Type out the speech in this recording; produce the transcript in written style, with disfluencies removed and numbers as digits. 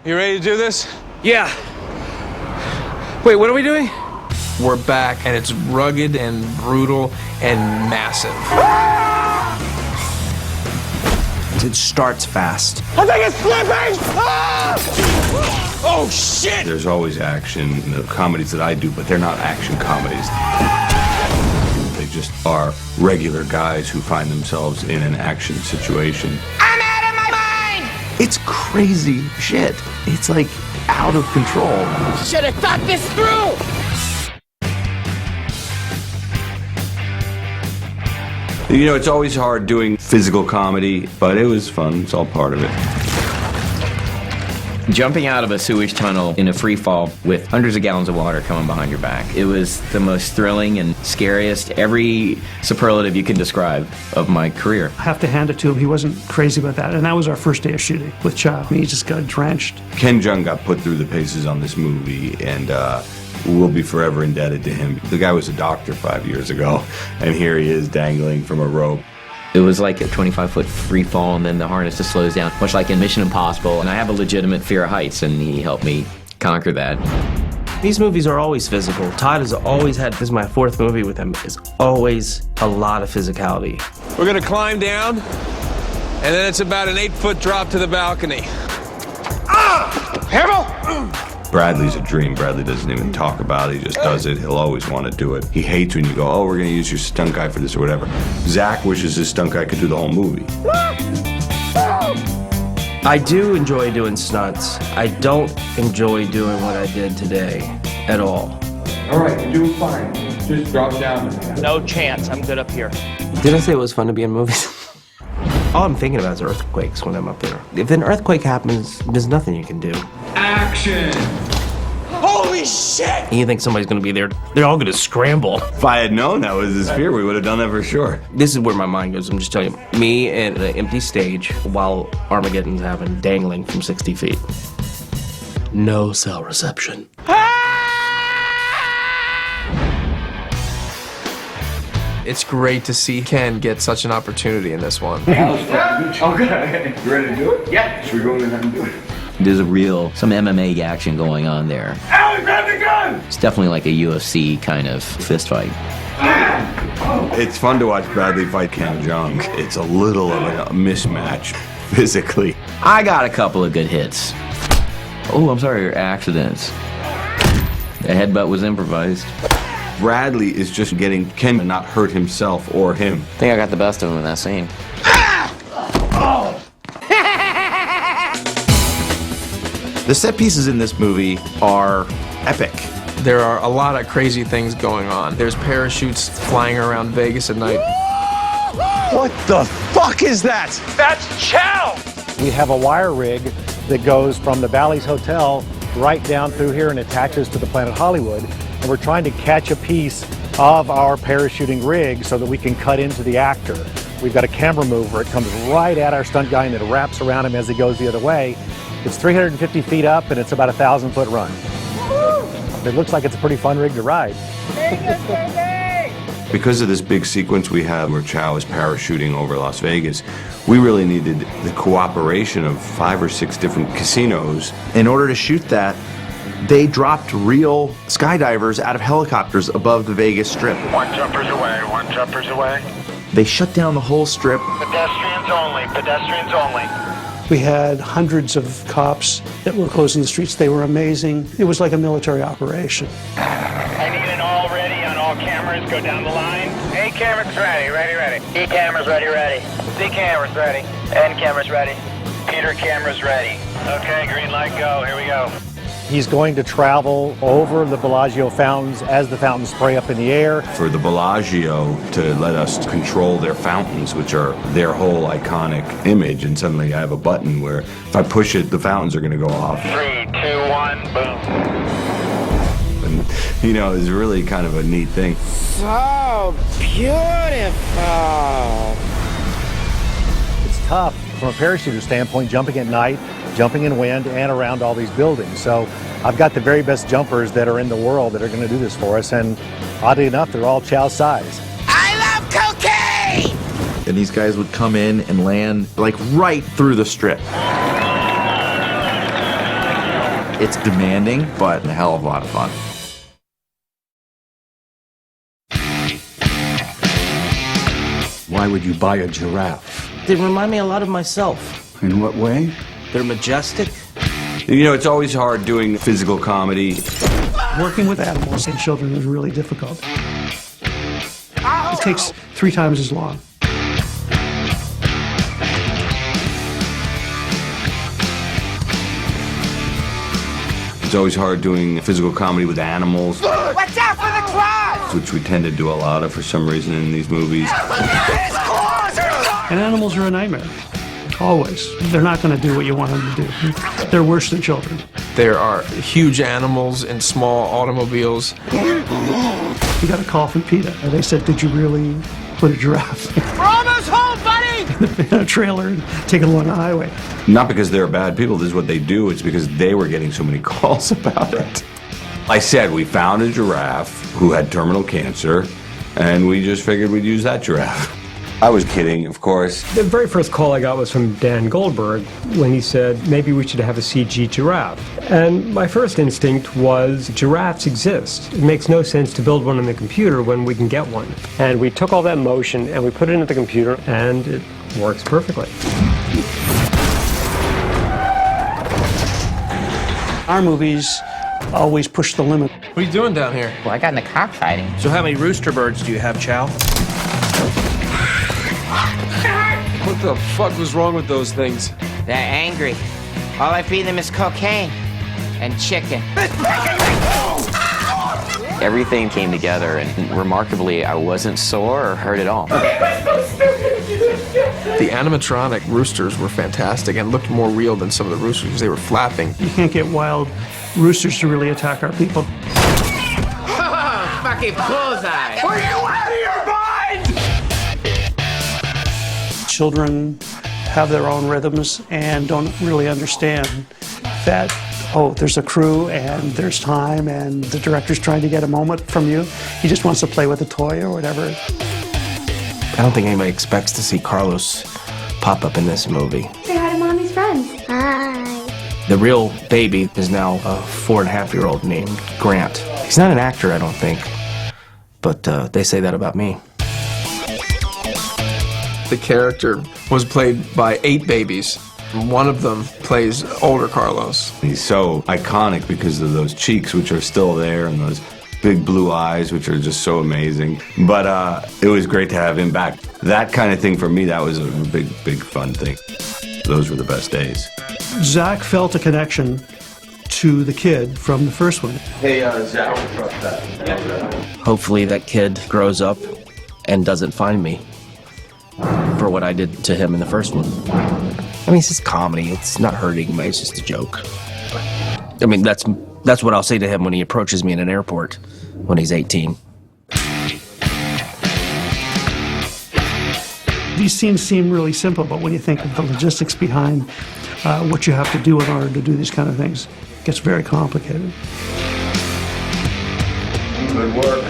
You ready to do this? Yeah. Wait, what are we doing? We're back, and it's rugged and brutal and massive. It starts fast. I think it's slipping! Ah! Oh, shit! There's always action in the comedies that I do, but they're not action comedies. They just are regular guys who find themselves in an action situation. I'm out of my mind! It's crazy shit. It's like out of control. Should have thought this through! You know, it's always hard doing physical comedy, but it was fun. It's all part of it. Jumping out of a sewage tunnel in a free fall with hundreds of gallons of water coming behind your back. It was the most thrilling and scariest, every superlative you can describe of my career. I have to hand it to him. He wasn't crazy about that. And that was our first day of shooting with CHOW. He just got drenched. Ken Jeong got put through the paces on this movie, and we'll be forever indebted to him. The guy was a doctor 5 years ago, and here he is dangling from a rope. It was like a 25-foot free fall, and then the harness just slows down, much like in Mission Impossible. And I have a legitimate fear of heights, and he helped me conquer that. These movies are always physical. Todd has always had, this is my fourth movie with him, is always a lot of physicality. We're gonna climb down, and then it's about an 8-foot drop to the balcony. Ah! Careful! Bradley's a dream. Bradley doesn't even talk about it. He just does it. He'll always want to do it. He hates when you go, oh, we're going to use your stunt guy for this or whatever. Zach wishes his stunt guy could do the whole movie. I do enjoy doing stunts. I don't enjoy doing what I did today at all. All right, you're doing fine. Just drop down. No chance. I'm good up here. Did I say it was fun to be in movies? All I'm thinking about is earthquakes when I'm up there. If an earthquake happens, there's nothing you can do. Action! Holy shit! And you think somebody's gonna be there, they're all gonna scramble. If I had known that was his fear, we would have done that for sure. This is where my mind goes. I'm just telling you. Me at an empty stage while Armageddon's happening, dangling from 60 feet. No cell reception. It's great to see Ken get such an opportunity in this one. Okay. You ready to do it? Yeah. Should we go in there and do it? There's some MMA action going on there. Alan, grab the gun! It's definitely like a UFC kind of fist fight. It's fun to watch Bradley fight Ken Jeong. It's a little of a mismatch physically. I got a couple of good hits. Oh, I'm sorry, accidents. The headbutt was improvised. Bradley is just getting Ken to not hurt himself or him. I think I got the best of him in that scene. The set pieces in this movie are epic. There are a lot of crazy things going on. There's parachutes flying around Vegas at night. What the fuck is that? That's CHOW! We have a wire rig that goes from the Bally's Hotel right down through here and attaches to the Planet Hollywood. And we're trying to catch a piece of our parachuting rig so that we can cut into the actor. We've got a camera mover. It comes right at our stunt guy and it wraps around him as he goes the other way. It's 350 feet up and it's about a 1,000-foot run. It looks like it's a pretty fun rig to ride. Because of this big sequence we have where CHOW is parachuting over Las Vegas, we really needed the cooperation of 5 or 6 different casinos. In order to shoot that, they dropped real skydivers out of helicopters above the Vegas Strip. One jumper's away, one jumper's away. They shut down the whole strip. Pedestrians only, pedestrians only. We had hundreds of cops that were closing the streets. They were amazing. It was like a military operation. I need an all ready on all cameras. Go down the line. A cameras ready, ready. E cameras ready, ready. C cameras ready. N cameras ready. Peter cameras ready. Okay, green light, go. Here we go. He's going to travel over the Bellagio fountains as the fountains spray up in the air. For the Bellagio to let us control their fountains, which are their whole iconic image, and suddenly I have a button where if I push it, the fountains are going to go off. 3, 2, 1, boom. And, you know, it's really kind of a neat thing. So beautiful. It's tough from a parachuter standpoint, jumping at night, jumping in wind, and around all these buildings. So I've got the very best jumpers that are in the world that are going to do this for us, and oddly enough, they're all CHOW size. I love cocaine! And these guys would come in and land like right through the strip. It's demanding, but a hell of a lot of fun. Why would you buy a giraffe? They remind me a lot of myself. In what way? They're majestic. You know, it's always hard doing physical comedy. Working with animals and children is really difficult. It takes 3 times as long. It's always hard doing physical comedy with animals, Watch out for the claws! which we tend to do a lot of for some reason in these movies. And animals are a nightmare. Always. They're not going to do what you want them to do. They're worse than children. There are huge animals in small automobiles. We got a call from PETA. And they said, did you really put a giraffe We're almost home, buddy! in a trailer and take it along the highway? Not because they're bad people, this is what they do, it's because they were getting so many calls about it. I said we found a giraffe who had terminal cancer, and we just figured we'd use that giraffe. I was kidding, of course. The very first call I got was from Dan Goldberg when he said maybe we should have a CG giraffe. And my first instinct was giraffes exist. It makes no sense to build one on the computer when we can get one. And we took all that motion and we put it into the computer and it works perfectly. Our movies always push the limit. What are you doing down here? Well, I got into cockfighting. So how many rooster birds do you have, Chow? What the fuck was wrong with those things? They're angry. All I feed them is cocaine and chicken. Everything came together, and remarkably, I wasn't sore or hurt at all. The animatronic roosters were fantastic and looked more real than some of the roosters because they were flapping. You can't get wild roosters to really attack our people. Fucking bullseye! Are you out of your mind? Children have their own rhythms and don't really understand that, oh, there's a crew and there's time and the director's trying to get a moment from you. He just wants to play with a toy or whatever. I don't think anybody expects to see Carlos pop up in this movie. Say hi to Mommy's friends. Hi. The real baby is now a 4.5-year-old named Grant. He's not an actor, I don't think, but they say that about me. The character was played by 8 babies. One of them plays older Carlos. He's so iconic because of those cheeks, which are still there, and those big blue eyes, which are just so amazing. But it was great to have him back. That kind of thing for me, that was a big, big fun thing. Those were the best days. Zach felt a connection to the kid from the first one. Hey, Zach, Hopefully that kid grows up and doesn't find me for what I did to him in the first one. I mean, it's just comedy. It's not hurting me. It's just a joke. I mean, that's what I'll say to him when he approaches me in an airport when he's 18. These scenes seem really simple, but when you think of the logistics behind what you have to do in order to do these kind of things, it gets very complicated. Good work.